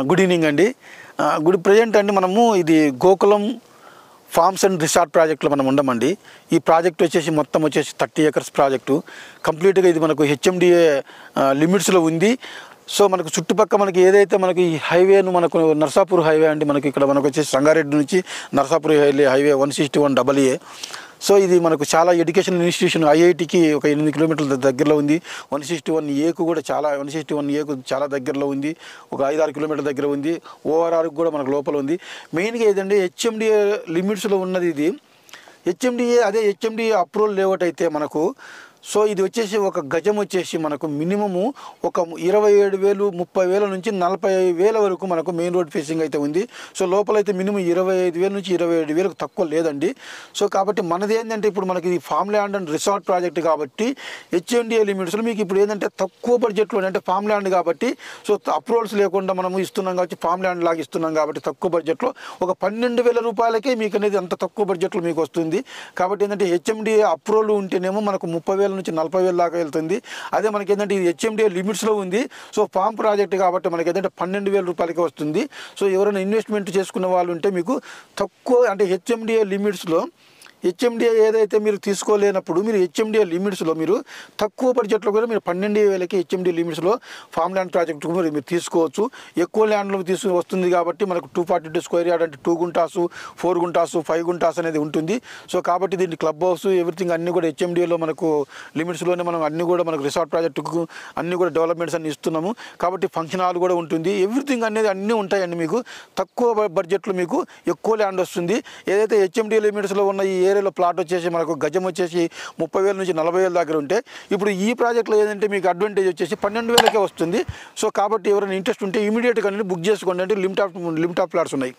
Good evening అండి. Present అండి మనము ఇది గోకులం ఫార్మ్స్ అండ్ రిసార్ట్ ప్రాజెక్టులో మనం ఉండమండి. ఈ ప్రాజెక్ట్ వచ్చేసి మొత్తం వచ్చేసి 30 acres ప్రాజెక్టు. కంప్లీట్గా ఇది మనకు హెచ్ఎండిఏ లిమిట్స్లో ఉంది. సో మనకు చుట్టుపక్కల మనకి ఏదైతే మనకి ఈ హైవేను మనకు నర్సాపూర్ హైవే అండి, మనకి ఇక్కడ మనకు వచ్చేసి సంగారెడ్డి నుంచి నర్సాపూర్ హైవే 161AA. సో ఇది మనకు చాలా ఎడ్యుకేషనల్ ఇన్స్టిట్యూషన్ ఐఐటికి ఒక 8 కిలోమీటర్ల దగ్గరలో ఉంది. 161Aకు కూడా 161Aకు చాలా దగ్గరలో ఉంది. ఒక 5-6 కిలోమీటర్ల దగ్గర ఉంది. ఓఆర్ఆర్కి కూడా మనకు లోపల ఉంది. మెయిన్గా ఏదంటే హెచ్ఎండిఏ లిమిట్స్లో ఉన్నది ఇది. హెచ్ఎండిఏ అప్రూవల్ లేఅవుట్ అయితే మనకు సో ఇది వచ్చేసి ఒక గజం వచ్చేసి మనకు మినిమము ఒక 27,000 30,000 నుంచి 45,000 వరకు మనకు మెయిన్ రోడ్ ఫేసింగ్ అయితే ఉంది. సో లోపలైతే మినిమం 25,000 నుంచి 27,000 తక్కువ లేదండి. సో కాబట్టి మనది ఏంటంటే ఇప్పుడు మనకి farm land and resort project కాబట్టి హెచ్ఎండిఏ లిమిట్స్లో మీకు ఇప్పుడు ఏంటంటే తక్కువ బడ్జెట్లో అంటే ఫామ్ ల్యాండ్ కాబట్టి సో అప్రూవల్స్ లేకుండా మనము ఇస్తున్నాం కాబట్టి ఫామ్ ల్యాండ్ లాగా ఇస్తున్నాం కాబట్టి తక్కువ బడ్జెట్లో ఒక 12,000 రూపాయలకే మీకు అనేది అంత తక్కువ బడ్జెట్లో మీకు వస్తుంది. కాబట్టి ఏంటంటే హెచ్ఎండిఏ అప్రూవల్ ఉంటేనేమో మనకు 30,000 నుంచి 40,000 దాకా వెళ్తుంది. అదే మనకి ఏంటంటే ఇది హెచ్ఎండిఏ లిమిట్స్లో ఉంది. సో ఫామ్ ప్రాజెక్ట్ కాబట్టి మనకి ఏంటంటే 12,000 రూపాయలకి వస్తుంది. సో ఎవరైనా ఇన్వెస్ట్మెంట్ చేసుకున్న వాళ్ళు ఉంటే మీకు తక్కువ అంటే హెచ్ఎండిఏ ఏదైతే మీరు తీసుకోలేనప్పుడు మీరు హెచ్ఎండిఏ లిమిట్స్లో మీరు తక్కువ బడ్జెట్లో కూడా మీరు 12,000కి హెచ్ఎండిఏ లిమిట్స్లో ఫామ్ ల్యాండ్ ప్రాజెక్టు మీరు తీసుకోవచ్చు. ఎక్కువ ల్యాండ్లో వస్తుంది కాబట్టి మనకు 242 స్క్వేర్ యార్డ్ అంటే 2 గుంటాసు 4 గుంటాసు 5 గుంటాస్ అనేది ఉంటుంది. సో కాబట్టి దీన్ని క్లబ్ హౌస్ ఎవ్రీథింగ్ అన్నీ కూడా హెచ్ఎండిఏలో మనకు లిమిట్స్లోనే మనం అన్నీ కూడా మనకు రిసార్ట్ ప్రాజెక్టుకు అన్నీ కూడా డెవలప్మెంట్స్ అన్ని ఇస్తున్నాము. కాబట్టి ఫంక్షన్ హాల్ కూడా ఉంటుంది. ఎవ్రీథింగ్ అనేది అన్నీ ఉంటాయండి. మీకు తక్కువ బడ్జెట్లో మీకు ఎక్కువ ల్యాండ్ వస్తుంది. ఏదైతే హెచ్ఎండిఏ లిమిట్స్లో ఉన్న ఈ ఏరియాలో ప్లాట్ వచ్చేసి మనకు గజం వచ్చేసి 30,000 నుంచి 40,000 దగ్గర ఉంటే ఇప్పుడు ఈ ప్రాజెక్ట్లో ఏదంటే మీకు అడ్వాంటేజ్ వచ్చేసి 12,000కే వస్తుంది. సో కాబట్టి ఎవరైనా ఇంట్రెస్ట్ ఉంటే ఇమీడియట్గా బుక్ చేసుకోండి. అంటే లిమిట్ ఆఫ్ ప్లాట్స్ ఉన్నాయి.